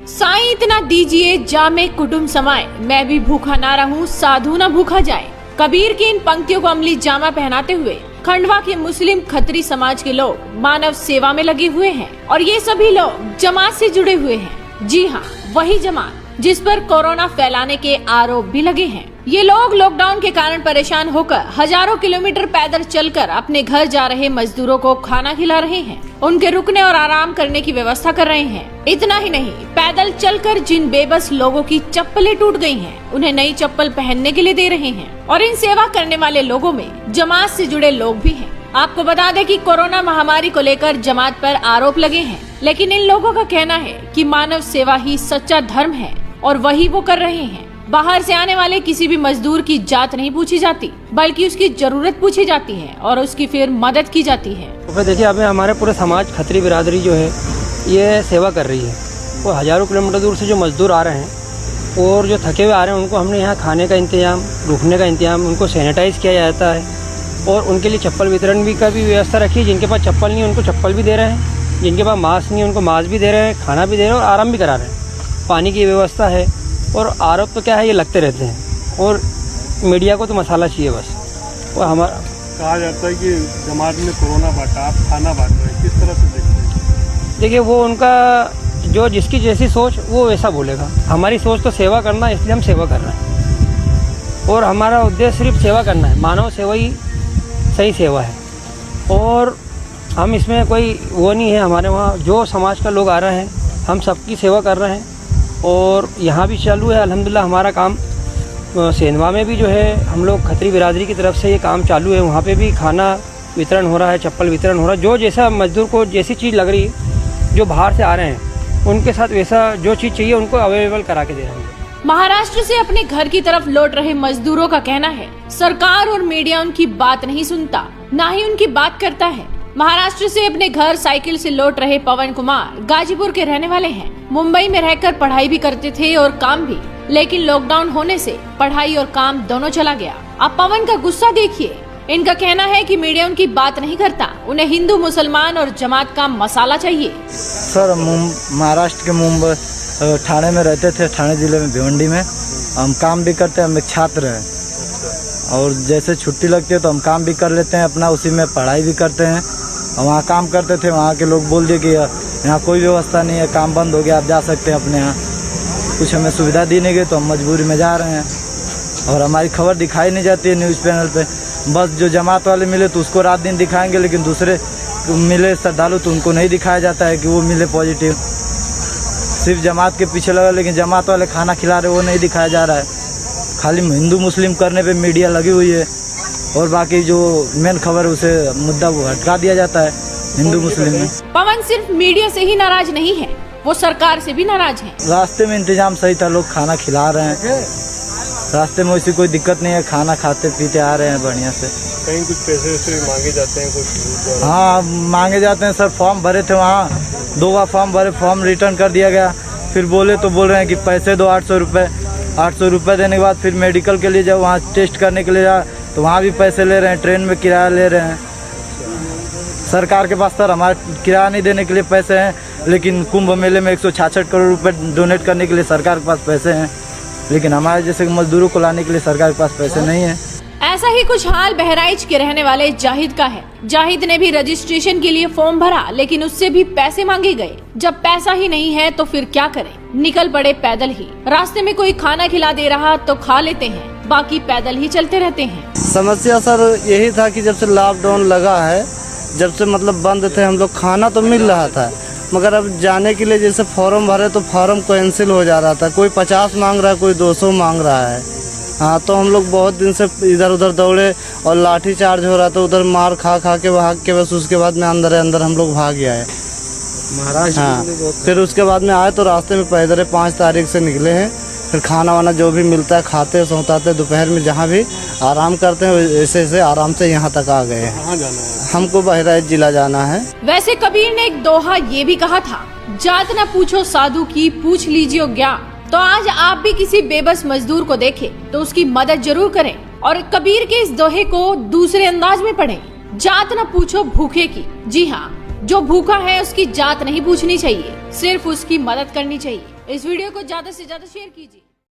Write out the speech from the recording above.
साईं इतना दीजिए जामे कुटुम्ब समाए, मैं भी भूखा ना रहूं साधु ना भूखा जाए। कबीर की इन पंक्तियों को अमली जामा पहनाते हुए खंडवा के मुस्लिम खत्री समाज के लोग मानव सेवा में लगे हुए हैं और ये सभी लोग जमात से जुड़े हुए हैं। जी हाँ, वही जमात जिस पर कोरोना फैलाने के आरोप भी लगे हैं। ये लोग लॉकडाउन के कारण परेशान होकर हजारों किलोमीटर पैदल चलकर अपने घर जा रहे मजदूरों को खाना खिला रहे हैं, उनके रुकने और आराम करने की व्यवस्था कर रहे हैं। इतना ही नहीं, पैदल चलकर जिन बेबस लोगों की चप्पलें टूट गई हैं, उन्हें नई चप्पल पहनने के लिए दे रहे हैं। और इन सेवा करने वाले लोगों में जमात से जुड़े लोग भी हैं। आपको बता दें कि कोरोना महामारी को लेकर जमात पर आरोप लगे हैं, लेकिन इन लोगों का कहना है कि मानव सेवा ही सच्चा धर्म है और वही वो कर रहे हैं। बाहर से आने वाले किसी भी मजदूर की जात नहीं पूछी जाती, बल्कि उसकी जरूरत पूछी जाती है और उसकी फिर मदद की जाती है। तो देखिए, अभी हमारे पूरे समाज खत्री बिरादरी जो है ये सेवा कर रही है। वो हजारों किलोमीटर दूर से जो मजदूर आ रहे हैं और जो थके हुए आ रहे हैं, उनको हमने यहाँ खाने का इंतजाम, रुकने का इंतजाम, उनको सैनिटाइज किया जाता है और उनके लिए चप्पल वितरण भी का भी व्यवस्था रखी है। जिनके पास चप्पल नहीं है उनको चप्पल भी दे रहे हैं, जिनके पास मास्क नहीं है उनको मास्क भी दे रहे हैं, खाना भी दे रहे हैं और आराम भी करा रहे हैं। पानी की व्यवस्था है। और आरोप तो क्या है, ये लगते रहते हैं और मीडिया को तो मसाला चाहिए बस। और हमारा कहा जाता है कि जमात में कोरोना बांटा, आप खाना बांट रहे हैं, किस तरह से देखते हैं? देखिए, वो उनका जो जिसकी जैसी सोच वो वैसा बोलेगा। हमारी सोच तो सेवा करना, इसलिए हम सेवा कर रहे हैं और हमारा उद्देश्य सिर्फ सेवा करना है। मानव सेवा ही सही सेवा है और हम इसमें कोई वो नहीं है। हमारे वहाँ जो समाज का लोग आ रहे हैं, हम सबकी सेवा कर रहे हैं और यहाँ भी चालू है अल्हम्दुलिल्लाह हमारा काम। सेंधवा में भी जो है हम लोग खत्री बिरादरी की तरफ से ये काम चालू है। वहाँ पे भी खाना वितरण हो रहा है, चप्पल वितरण हो रहा है। जो जैसा मजदूर को जैसी चीज़ लग रही है, जो बाहर से आ रहे हैं उनके साथ वैसा जो चीज़ चाहिए उनको अवेलेबल करा के दे रहे हैं। महाराष्ट्र से अपने घर की तरफ लौट रहे मजदूरों का कहना है, सरकार और मीडिया उनकी बात नहीं सुनता, ना ही उनकी बात करता है। महाराष्ट्र से अपने घर साइकिल से लौट रहे पवन कुमार गाजीपुर के रहने वाले हैं। मुंबई में रहकर पढ़ाई भी करते थे और काम भी, लेकिन लॉकडाउन होने से पढ़ाई और काम दोनों चला गया। अब पवन का गुस्सा देखिए। इनका कहना है कि मीडिया उनकी बात नहीं करता, उन्हें हिंदू मुसलमान और जमात का मसाला चाहिए। सर, महाराष्ट्र के मुंबई ठाणे में रहते थे, ठाणे जिले में भिवंडी में। हम काम भी करते हैं, हम एक छात्र हैं और जैसे छुट्टी लगती है तो हम काम भी कर लेते हैं अपना, उसी में पढ़ाई भी करते हैं। वहाँ काम करते थे, वहाँ के लोग बोल दिए कि यहाँ कोई व्यवस्था नहीं है, काम बंद हो गया, आप जा सकते हैं अपने यहाँ। कुछ हमें सुविधा दी नहीं गई तो हम मजबूरी में जा रहे हैं और हमारी खबर दिखाई नहीं जाती है न्यूज़ चैनल पे। बस जो जमात वाले मिले तो उसको रात दिन दिखाएंगे, लेकिन दूसरे मिले श्रद्धालु तो उनको नहीं दिखाया जाता है कि वो मिले पॉजिटिव। सिर्फ जमात के पीछे लगा, लेकिन जमात वाले खाना खिला रहे वो नहीं दिखाया जा रहा है। खाली हिंदू मुस्लिम करने पे मीडिया लगी हुई है और बाकी जो मेन खबर उसे मुद्दा वो हटका दिया जाता है हिंदू मुस्लिम में। पवन सिर्फ मीडिया से ही नाराज नहीं है, वो सरकार से भी नाराज है। रास्ते में इंतजाम सही था, लोग खाना खिला रहे हैं, रास्ते में वैसी कोई दिक्कत नहीं है, खाना खाते पीते आ रहे हैं बढ़िया से। कहीं कुछ पैसे वैसे मांगे जाते हैं कुछ? हाँ, मांगे जाते हैं सर। फॉर्म भरे थे वहाँ, 2 बार फॉर्म भरे, फॉर्म रिटर्न कर दिया गया। फिर बोले तो बोल रहे हैं कि पैसे दो 800 रुपये। 800 रुपये देने के बाद फिर मेडिकल के लिए जब वहाँ टेस्ट करने के लिए जा तो वहाँ भी पैसे ले रहे हैं, ट्रेन में किराया ले रहे हैं। सरकार के पास सर हमारे किराया नहीं देने के लिए पैसे हैं, लेकिन कुंभ मेले में 166 करोड़ रुपए डोनेट करने के लिए सरकार के पास पैसे हैं, लेकिन हमारे जैसे मजदूरों को लाने के लिए सरकार के पास पैसे नहीं है। ऐसा ही कुछ हाल बहराइच के रहने वाले जाहिद का है। जाहिद ने भी रजिस्ट्रेशन के लिए फॉर्म भरा, लेकिन उससे भी पैसे मांगे गए। जब पैसा ही नहीं है तो फिर क्या करें, निकल पड़े पैदल ही। रास्ते में कोई खाना खिला दे रहा तो खा लेते हैं, बाकी पैदल ही चलते रहते हैं। समस्या सर यही था कि जब से लॉकडाउन लगा है, जब से मतलब बंद थे हम लोग, खाना तो मिल रहा था, मगर अब जाने के लिए जैसे फॉर्म भरे तो फॉर्म कैंसिल हो जा रहा था। कोई 50 मांग रहा है, कोई 200 मांग रहा है। हाँ, तो हम लोग बहुत दिन से इधर उधर दौड़े और लाठी चार्ज हो रहा था, उधर मार खा के भाग के बस उसके बाद में अंदर हम लोग भाग गया है महाराज। हाँ, फिर उसके बाद में आए तो रास्ते में पैदल 5 तारीख से निकले हैं। फिर खाना वाना जो भी मिलता है खाते सोताते, दोपहर में जहाँ भी आराम करते हैं ऐसे आराम से यहाँ तक आ गए हैं। कहाँ जाना है? हमको बहराइच जिला जाना है। वैसे कबीर ने एक दोहा ये भी कहा था, जात न पूछो साधु की, पूछ लीजिए ज्ञान। तो आज आप भी किसी बेबस मजदूर को देखें तो उसकी मदद जरूर करें और कबीर के इस दोहे को दूसरे अंदाज में पढ़ें, जात न पूछो भूखे की। जी हाँ, जो भूखा है उसकी जात नहीं पूछनी चाहिए, सिर्फ उसकी मदद करनी चाहिए। इस वीडियो को ज्यादा से ज्यादा शेयर कीजिए।